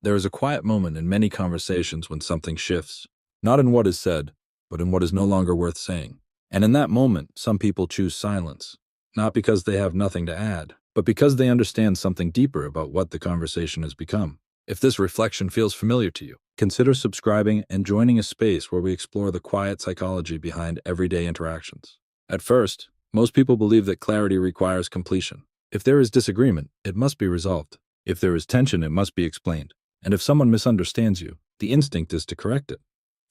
There is a quiet moment in many conversations when something shifts, not in what is said, but in what is no longer worth saying. And in that moment, some people choose silence, not because they have nothing to add, but because they understand something deeper about what the conversation has become. If this reflection feels familiar to you, consider subscribing and joining a space where we explore the quiet psychology behind everyday interactions. At first, most people believe that clarity requires completion. If there is disagreement, it must be resolved. If there is tension, it must be explained. And if someone misunderstands you, the instinct is to correct it,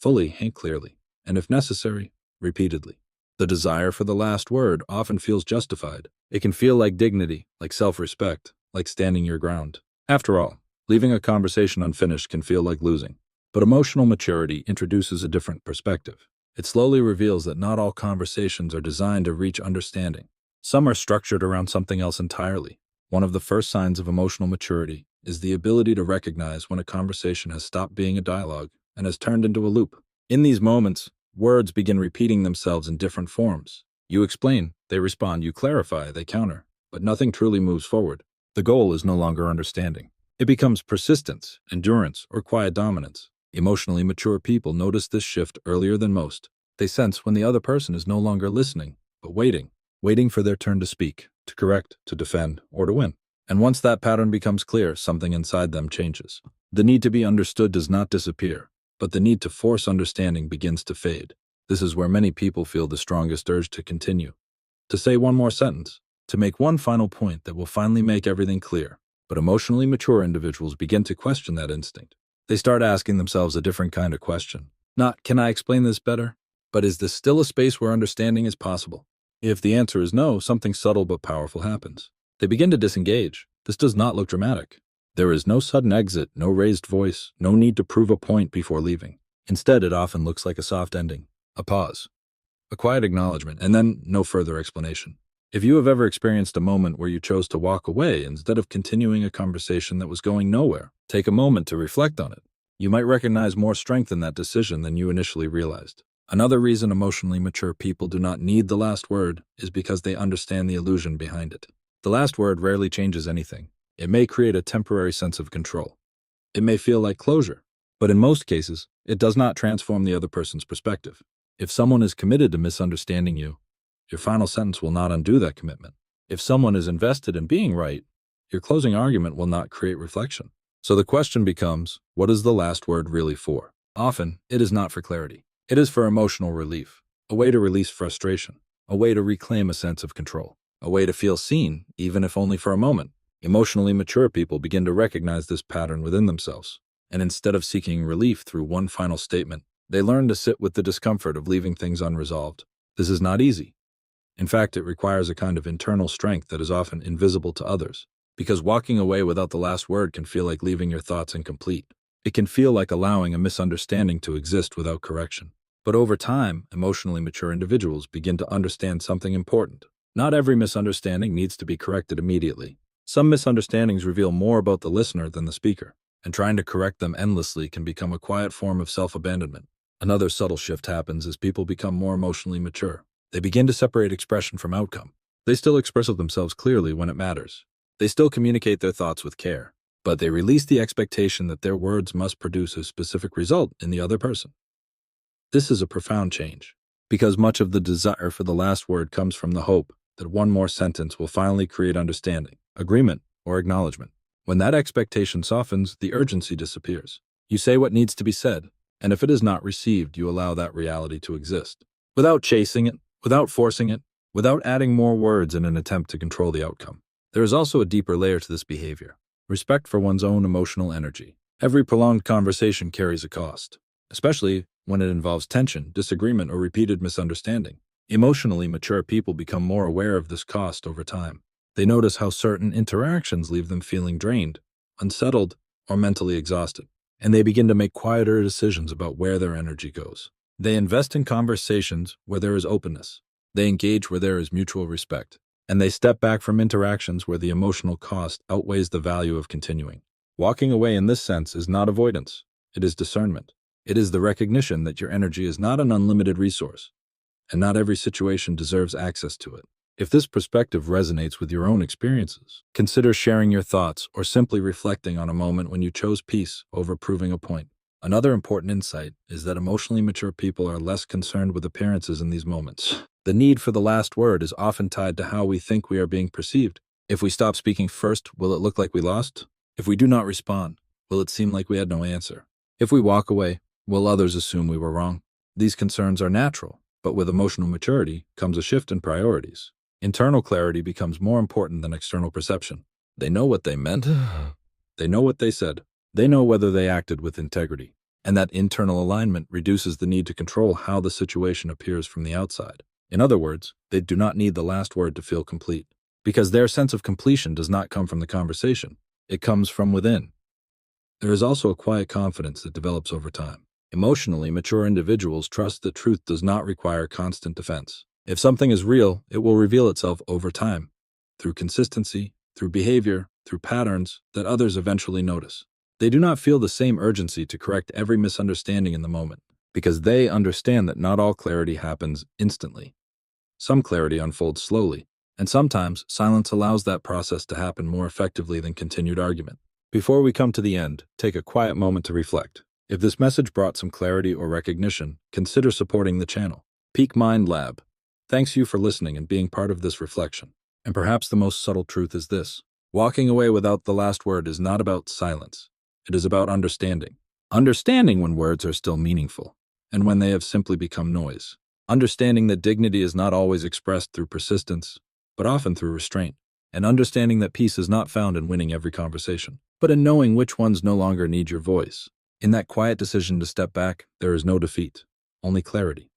fully and clearly, and if necessary, repeatedly. The desire for the last word often feels justified. It can feel like dignity, like self-respect, like standing your ground. After all, leaving a conversation unfinished can feel like losing. But emotional maturity introduces a different perspective. It slowly reveals that not all conversations are designed to reach understanding. Some are structured around something else entirely. One of the first signs of emotional maturity is the ability to recognize when a conversation has stopped being a dialogue and has turned into a loop. In these moments, words begin repeating themselves in different forms. You explain, they respond, you clarify, they counter, but nothing truly moves forward. The goal is no longer understanding. It becomes persistence, endurance, or quiet dominance. Emotionally mature people notice this shift earlier than most. They sense when the other person is no longer listening, but waiting for their turn to speak, to correct, to defend, or to win. And once that pattern becomes clear, something inside them changes. The need to be understood does not disappear, but the need to force understanding begins to fade. This is where many people feel the strongest urge to continue, to say one more sentence, to make one final point that will finally make everything clear. But emotionally mature individuals begin to question that instinct. They start asking themselves a different kind of question. Not, can I explain this better? But is this still a space where understanding is possible? If the answer is no, something subtle but powerful happens. They begin to disengage. This does not look dramatic. There is no sudden exit, no raised voice, no need to prove a point before leaving. Instead, it often looks like a soft ending, a pause, a quiet acknowledgement, and then no further explanation. If you have ever experienced a moment where you chose to walk away instead of continuing a conversation that was going nowhere, take a moment to reflect on it. You might recognize more strength in that decision than you initially realized. Another reason emotionally mature people do not need the last word is because they understand the illusion behind it. The last word rarely changes anything. It may create a temporary sense of control. It may feel like closure, but in most cases, it does not transform the other person's perspective. If someone is committed to misunderstanding you, your final sentence will not undo that commitment. If someone is invested in being right, your closing argument will not create reflection. So the question becomes, what is the last word really for? Often, it is not for clarity. It is for emotional relief, a way to release frustration, a way to reclaim a sense of control, a way to feel seen, even if only for a moment. Emotionally mature people begin to recognize this pattern within themselves, and instead of seeking relief through one final statement, they learn to sit with the discomfort of leaving things unresolved. This is not easy. In fact, it requires a kind of internal strength that is often invisible to others, because walking away without the last word can feel like leaving your thoughts incomplete. It can feel like allowing a misunderstanding to exist without correction. But over time, emotionally mature individuals begin to understand something important. Not every misunderstanding needs to be corrected immediately. Some misunderstandings reveal more about the listener than the speaker, and trying to correct them endlessly can become a quiet form of self-abandonment. Another subtle shift happens as people become more emotionally mature. They begin to separate expression from outcome. They still express themselves clearly when it matters. They still communicate their thoughts with care, but they release the expectation that their words must produce a specific result in the other person. This is a profound change, because much of the desire for the last word comes from the hope that one more sentence will finally create understanding, agreement, or acknowledgement. When that expectation softens, the urgency disappears. You say what needs to be said, and if it is not received, you allow that reality to exist. Without chasing it, without forcing it, without adding more words in an attempt to control the outcome. There is also a deeper layer to this behavior: respect for one's own emotional energy. Every prolonged conversation carries a cost, especially when it involves tension, disagreement, or repeated misunderstanding. Emotionally mature people become more aware of this cost over time. They notice how certain interactions leave them feeling drained, unsettled, or mentally exhausted, and they begin to make quieter decisions about where their energy goes. They invest in conversations where there is openness. They engage where there is mutual respect, and they step back from interactions where the emotional cost outweighs the value of continuing. Walking away in this sense is not avoidance. It is discernment. It is the recognition that your energy is not an unlimited resource, and not every situation deserves access to it. If this perspective resonates with your own experiences, consider sharing your thoughts or simply reflecting on a moment when you chose peace over proving a point. Another important insight is that emotionally mature people are less concerned with appearances in these moments. The need for the last word is often tied to how we think we are being perceived. If we stop speaking first, will it look like we lost? If we do not respond, will it seem like we had no answer? If we walk away, will others assume we were wrong? These concerns are natural, but with emotional maturity comes a shift in priorities. Internal clarity becomes more important than external perception. They know what they meant. They know what they said. They know whether they acted with integrity. And that internal alignment reduces the need to control how the situation appears from the outside. In other words, they do not need the last word to feel complete, because their sense of completion does not come from the conversation. It comes from within. There is also a quiet confidence that develops over time. Emotionally mature individuals trust that truth does not require constant defense. If something is real, it will reveal itself over time, through consistency, through behavior, through patterns that others eventually notice. They do not feel the same urgency to correct every misunderstanding in the moment, because they understand that not all clarity happens instantly. Some clarity unfolds slowly, and sometimes silence allows that process to happen more effectively than continued argument. Before we come to the end, take a quiet moment to reflect. If this message brought some clarity or recognition, consider supporting the channel. Peak Mind Lab. Thanks you for listening and being part of this reflection. And perhaps the most subtle truth is this: walking away without the last word is not about silence. It is about understanding. Understanding when words are still meaningful, and when they have simply become noise. Understanding that dignity is not always expressed through persistence, but often through restraint. And understanding that peace is not found in winning every conversation, but in knowing which ones no longer need your voice. In that quiet decision to step back, there is no defeat, only clarity.